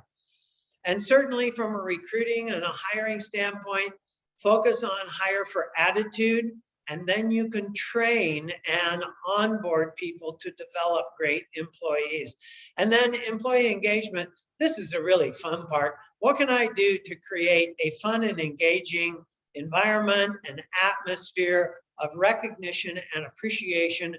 And certainly from a recruiting and a hiring standpoint, focus on hire for attitude. and then you can train and onboard people to develop great employees. And then employee engagement, this is a really fun part. What can I do to create a fun and engaging environment and atmosphere of recognition and appreciation,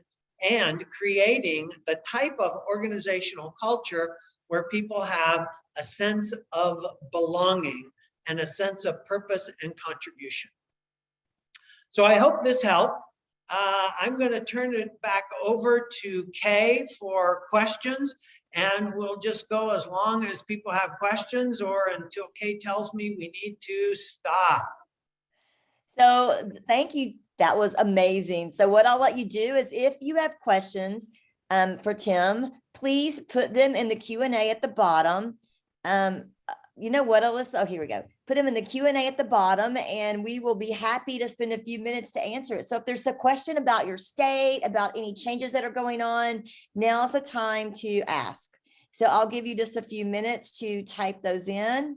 and creating the type of organizational culture where people have a sense of belonging and a sense of purpose and contribution. So I hope this helped. I'm going to turn it back over to Kay for questions, and we'll just go as long as people have questions or until Kay tells me we need to stop. So thank you. That was amazing. So what I'll let you do is if you have questions for Tim, please put them in the Q&A at the bottom. You know what, Alyssa? Oh, here we go. Put them in the Q&A at the bottom, and we will be happy to spend a few minutes to answer it. So if there's a question about your state, about any changes that are going on, now's the time to ask. So I'll give you just a few minutes to type those in.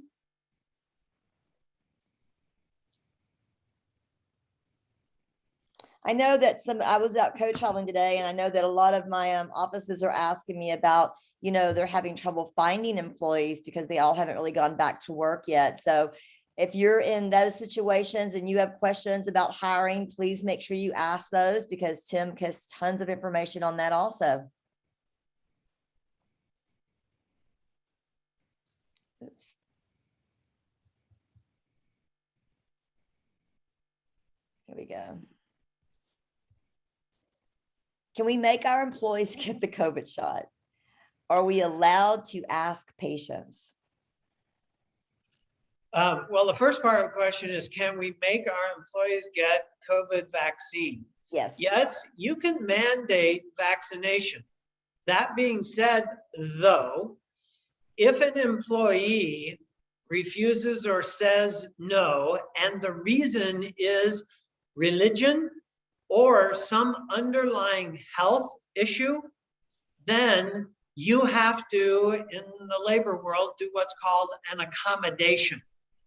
I know that I was out co-traveling today, and I know that a lot of my offices are asking me about, you know, they're having trouble finding employees because they all haven't really gone back to work yet. So if you're in those situations and you have questions about hiring, please make sure you ask those, because Tim has tons of information on that also. Oops. Here we go. Can we make our employees get the COVID shot? Are we allowed to ask patients? Well, the first part of the question is, can we make our employees get COVID vaccine? Yes. Yes, you can mandate vaccination. That being said, though, if an employee refuses or says no, and the reason is religion or some underlying health issue, then you have to, in the labor world, do what's called an accommodation,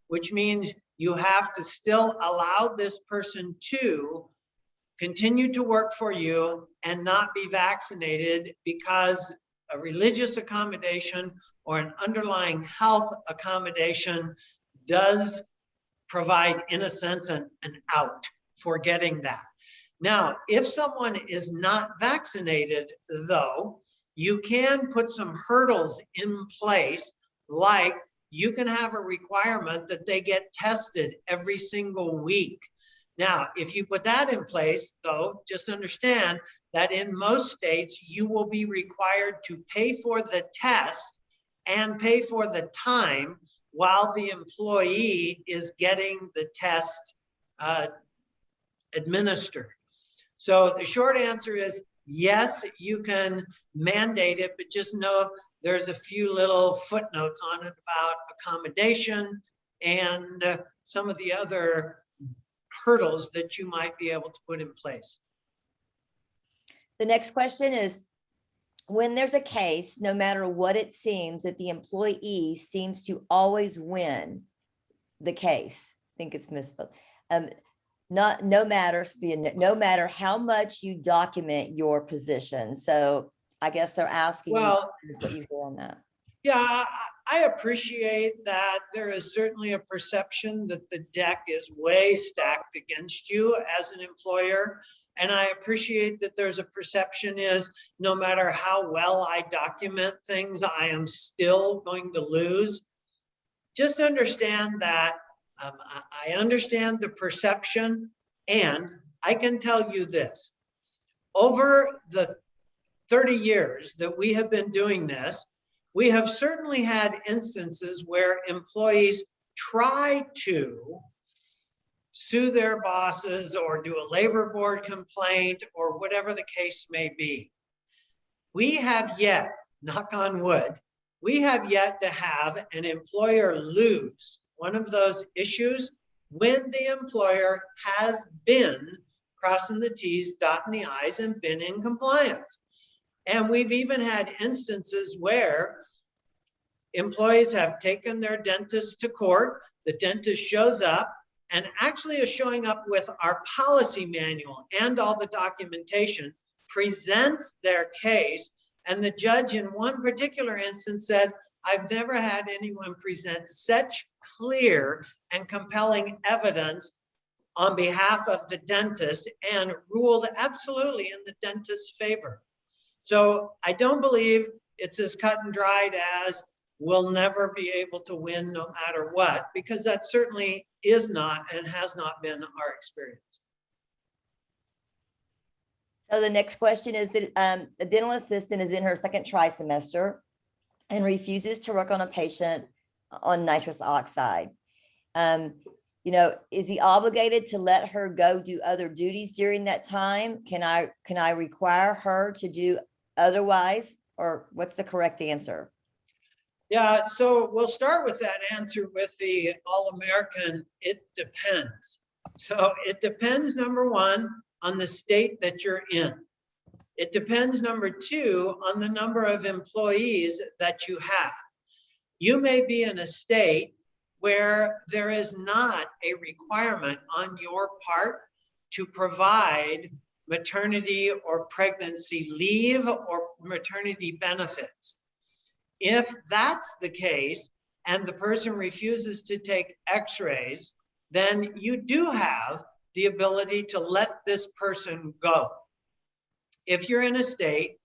which means you have to still allow this person to continue to work for you and not be vaccinated because a religious accommodation or an underlying health accommodation does provide, in a sense, an out for getting that. Now, if someone is not vaccinated, though, you can put some hurdles in place, like you can have a requirement that they get tested every single week. Now, if you put that in place, though, just understand that in most states, you will be required to pay for the test and pay for the time while the employee is getting the test administered. So the short answer is yes, you can mandate it, but just know there's a few little footnotes on it about accommodation and some of the other hurdles that you might be able to put in place. The next question is, when there's a case, no matter what it seems, that the employee seems to always win the case. I think it's misspelled. No matter how much you document your position. So I guess they're asking, well, what you hear on that. Yeah, I appreciate that there is certainly a perception that the deck is way stacked against you as an employer. And I appreciate that there's a perception is no matter how well I document things, I am still going to lose. Just understand that I understand the perception, and I can tell you this. Over the 30 years that we have been doing this, we have certainly had instances where employees try to sue their bosses or do a labor board complaint or whatever the case may be. We have yet, knock on wood, we have yet to have an employer lose one of those issues when the employer has been crossing the T's, dotting the I's, and been in compliance. And we've even had instances where employees have taken their dentist to court, the dentist shows up, and actually is showing up with our policy manual and all the documentation, presents their case, and the judge in one particular instance said, I've never had anyone present such clear and compelling evidence on behalf of the dentist, and ruled absolutely in the dentist's favor. So I don't believe it's as cut and dried as we'll never be able to win no matter what, because that certainly is not and has not been our experience. So the next question is that a dental assistant is in her second trimester and refuses to work on a patient on nitrous oxide. You know, is he obligated to let her go do other duties during that time? Can I require her to do otherwise, or what's the correct answer? Yeah, so we'll start with that answer with the All-American, it depends. So it depends, number one, on the state that you're in. It depends, number two, on the number of employees that you have. You may be in a state where there is not a requirement on your part to provide maternity or pregnancy leave or maternity benefits. If that's the case and the person refuses to take x-rays, then you do have the ability to let this person go. If you're in a state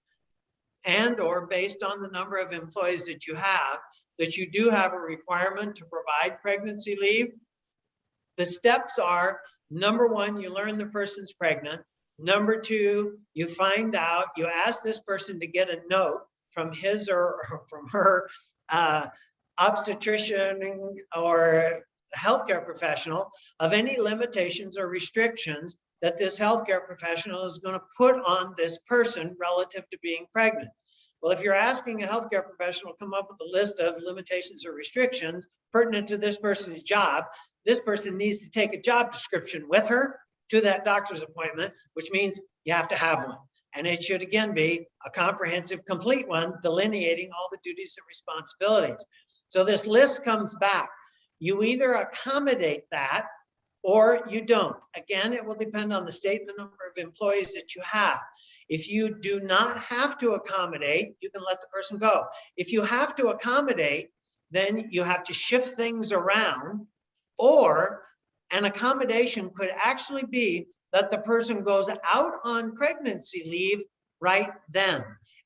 and or based on the number of employees that you have, that you do have a requirement to provide pregnancy leave, the steps are, number one, you learn the person's pregnant. Number two, you find out, you ask this person to get a note from his or from her obstetrician or healthcare professional of any limitations or restrictions that this healthcare professional is going to put on this person relative to being pregnant. Well, if you're asking a healthcare professional to come up with a list of limitations or restrictions pertinent to this person's job, this person needs to take a job description with her to that doctor's appointment, which means you have to have one. And it should again be a comprehensive, complete one, delineating all the duties and responsibilities. So this list comes back. You either accommodate that or you don't. Again, it will depend on the state and the number of employees that you have. If you do not have to accommodate, you can let the person go. If you have to accommodate, then you have to shift things around, or an accommodation could actually be that the person goes out on pregnancy leave right then.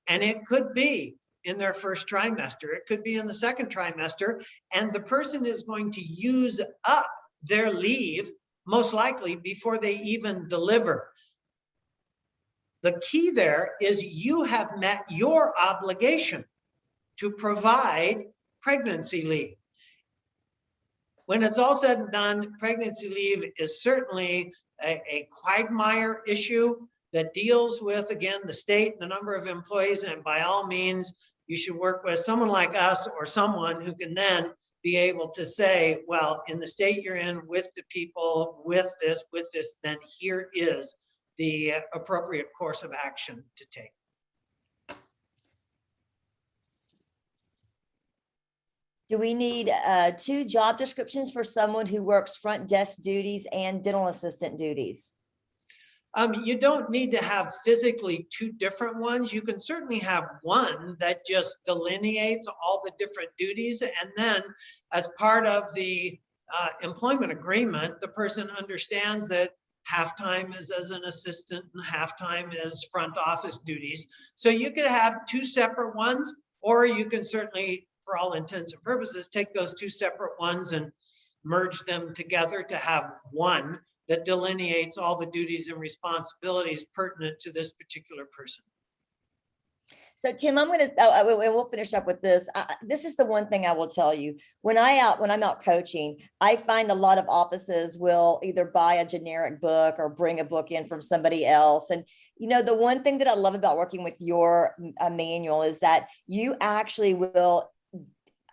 And it could be in their first trimester, it could be in the second trimester, and the person is going to use up their leave most likely before they even deliver. The key there is you have met your obligation to provide pregnancy leave. When it's all said and done, pregnancy leave is certainly a quagmire issue that deals with, again, the state, the number of employees, and by all means, you should work with someone like us or someone who can then be able to say, well, in the state you're in with the people, with this, then here is the appropriate course of action to take. Do we need 2 job descriptions for someone who works front desk duties and dental assistant duties? You don't need to have physically 2 different ones. You can certainly have one that just delineates all the different duties. And then as part of the employment agreement, the person understands that half-time is as an assistant and half-time is front office duties. So you could have 2 separate ones, or you can certainly, for all intents and purposes, take those 2 separate ones and merge them together to have one that delineates all the duties and responsibilities pertinent to this particular person. So Tim, I'm going to, we'll finish up with this. This is the one thing I will tell you. When I'm out coaching, I find a lot of offices will either buy a generic book or bring a book in from somebody else. And, you know, the one thing that I love about working with your manual is that you actually will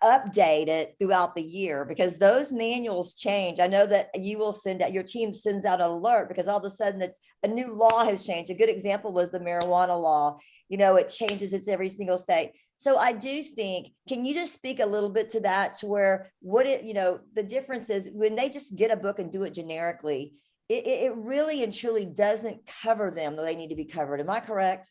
update it throughout the year, because those manuals change. I know that you will send out, your team sends out an alert because all of a sudden a new law has changed. A good example was the marijuana law. You know, it changes, it's every single state. So I do think, can you just speak a little bit to that, to where the difference is when they just get a book and do it generically, it really and truly doesn't cover them, though they need to be covered. Am I correct?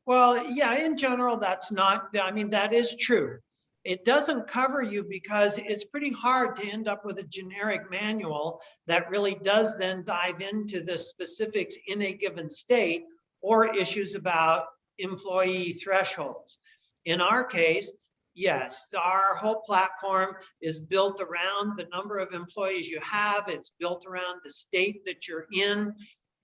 Well, yeah, in general, that is true. It doesn't cover you because it's pretty hard to end up with a generic manual that really does then dive into the specifics in a given state or issues about employee thresholds. In our case, yes, our whole platform is built around the number of employees you have. It's built around the state that you're in.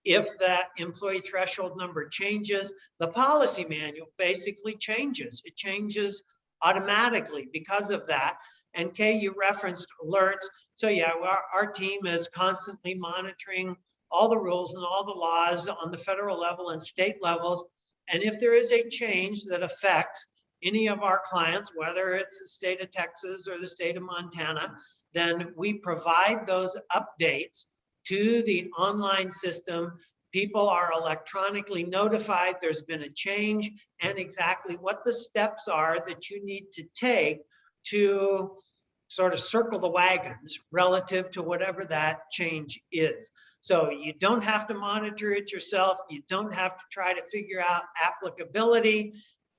If that employee threshold number changes, the policy manual basically changes. It changes automatically because of that. And Kay, you referenced alerts. So yeah, our team is constantly monitoring all the rules and all the laws on the federal level and state levels. And if there is a change that affects any of our clients, whether it's the state of Texas or the state of Montana, then we provide those updates to the online system. People are electronically notified there's been a change and exactly what the steps are that you need to take to sort of circle the wagons relative to whatever that change is. So you don't have to monitor it yourself. You don't have to try to figure out applicability.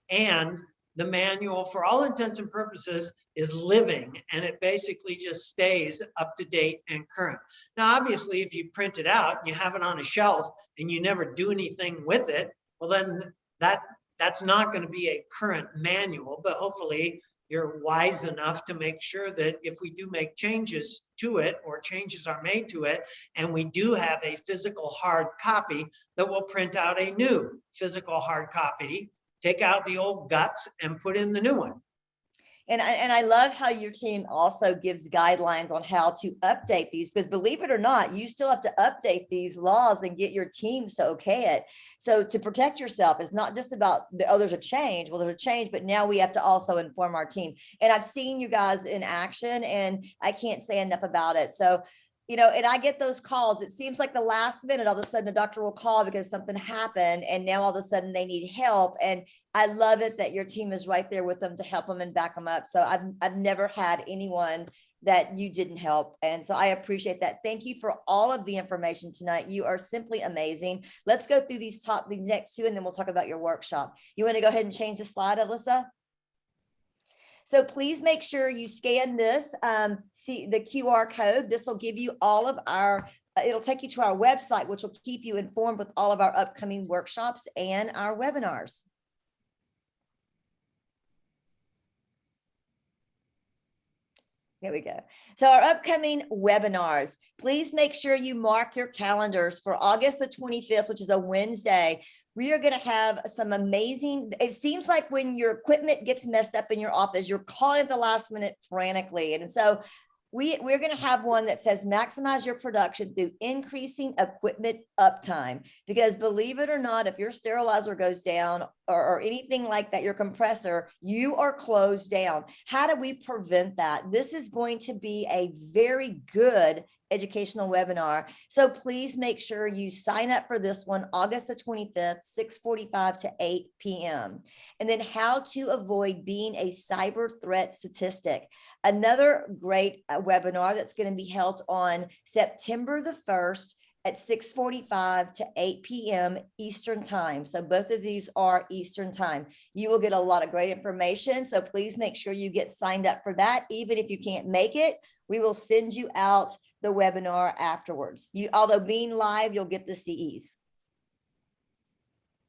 And the manual, for all intents and purposes, is living, and it basically just stays up to date and current. Now, obviously, if you print it out and you have it on a shelf and you never do anything with it, well, then that's not going to be a current manual, but hopefully you're wise enough to make sure that if we do make changes to it or changes are made to it, and we do have a physical hard copy, that we'll print out a new physical hard copy, take out the old guts and put in the new one. And I love how your team also gives guidelines on how to update these, because believe it or not, you still have to update these laws and get your team to okay it. So to protect yourself, it's not just about there's a change. Well, there's a change, but now we have to also inform our team. And I've seen you guys in action and I can't say enough about it. So, and I get those calls. It seems like the last minute, all of a sudden the doctor will call because something happened and now all of a sudden they need help. And I love it that your team is right there with them to help them and back them up. So I've never had anyone that you didn't help. And so I appreciate that. Thank you for all of the information tonight. You are simply amazing. Let's go through these next two, and then we'll talk about your workshop. You want to go ahead and change the slide, Alyssa? So please make sure you scan this, see the QR code. This will give you all of it'll take you to our website, which will keep you informed with all of our upcoming workshops and our webinars. There we go. So our upcoming webinars, please make sure you mark your calendars for August the 25th, which is a Wednesday. We are going to have some amazing, it seems like when your equipment gets messed up in your office, you're calling at the last minute frantically. And so we're going to have one that says maximize your production through increasing equipment uptime, because believe it or not, if your sterilizer goes down or anything like that, your compressor, you are closed down. How do we prevent that? This is going to be a very good educational webinar. So please make sure you sign up for this one, August the 25th, 6:45 to 8 p.m. And then how to avoid being a cyber threat statistic. Another great webinar that's going to be held on September the 1st at 6:45 to 8 p.m. Eastern time. So both of these are Eastern time. You will get a lot of great information. So please make sure you get signed up for that. Even if you can't make it, we will send you out the webinar afterwards. Although being live, you'll get the CEs.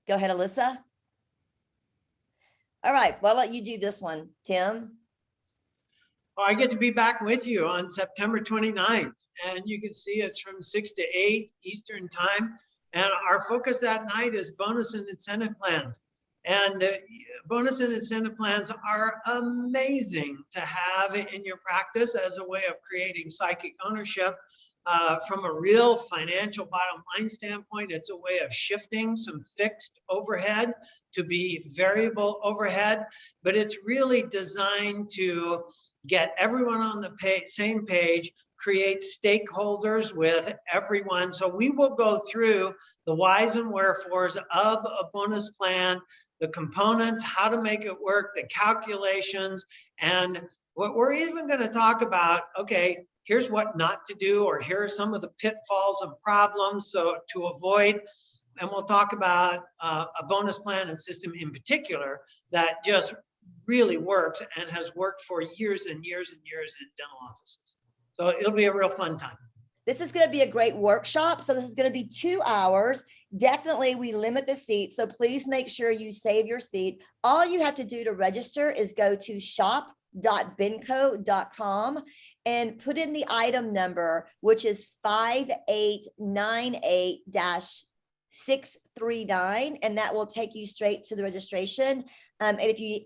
Go ahead, Alyssa. All right, well, I'll let you do this one, Tim. Well, I get to be back with you on September 29th, and you can see it's from 6 to 8 Eastern time. And our focus that night is bonus and incentive plans. And bonus and incentive plans are amazing to have in your practice as a way of creating psychic ownership. From a real financial bottom line standpoint, it's a way of shifting some fixed overhead to be variable overhead, but it's really designed to get everyone on the same page, create stakeholders with everyone. So we will go through the whys and wherefores of a bonus plan, the components, how to make it work, the calculations, and what we're even going to talk about, okay, here's what not to do, or here are some of the pitfalls and problems so to avoid. And we'll talk about a bonus plan and system in particular that just really works and has worked for years and years and years in dental offices. So it'll be a real fun time. This is going to be a great workshop. So this is going to be 2 hours. Definitely, we limit the seats. So please make sure you save your seat. All you have to do to register is go to shop.benco.com and put in the item number, which is 5898-639, and that will take you straight to the registration. And if you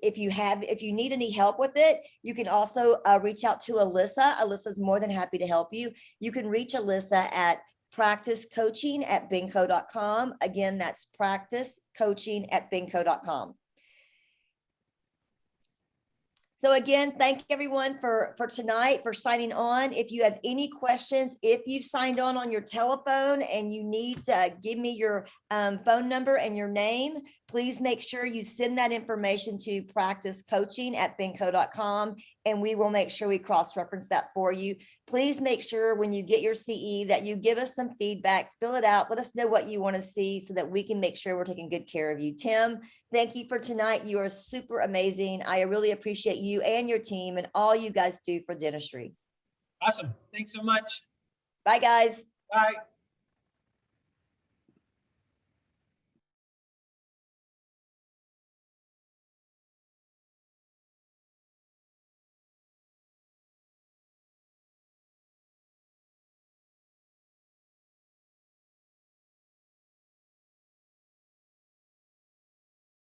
need any help with it, you can also reach out to Alyssa. Alyssa's more than happy to help you. You can reach Alyssa at practicecoaching@benco.com. Again, that's practicecoaching@benco.com. So again, thank everyone for tonight, for signing on. If you have any questions, if you've signed on your telephone and you need to give me your phone number and your name, please make sure you send that information to practicecoaching@benco.com, and we will make sure we cross-reference that for you. Please make sure when you get your CE that you give us some feedback, fill it out, let us know what you want to see so that we can make sure we're taking good care of you. Tim, thank you for tonight. You are super amazing. I really appreciate you and your team and all you guys do for dentistry. Awesome. Thanks so much. Bye, guys. Bye.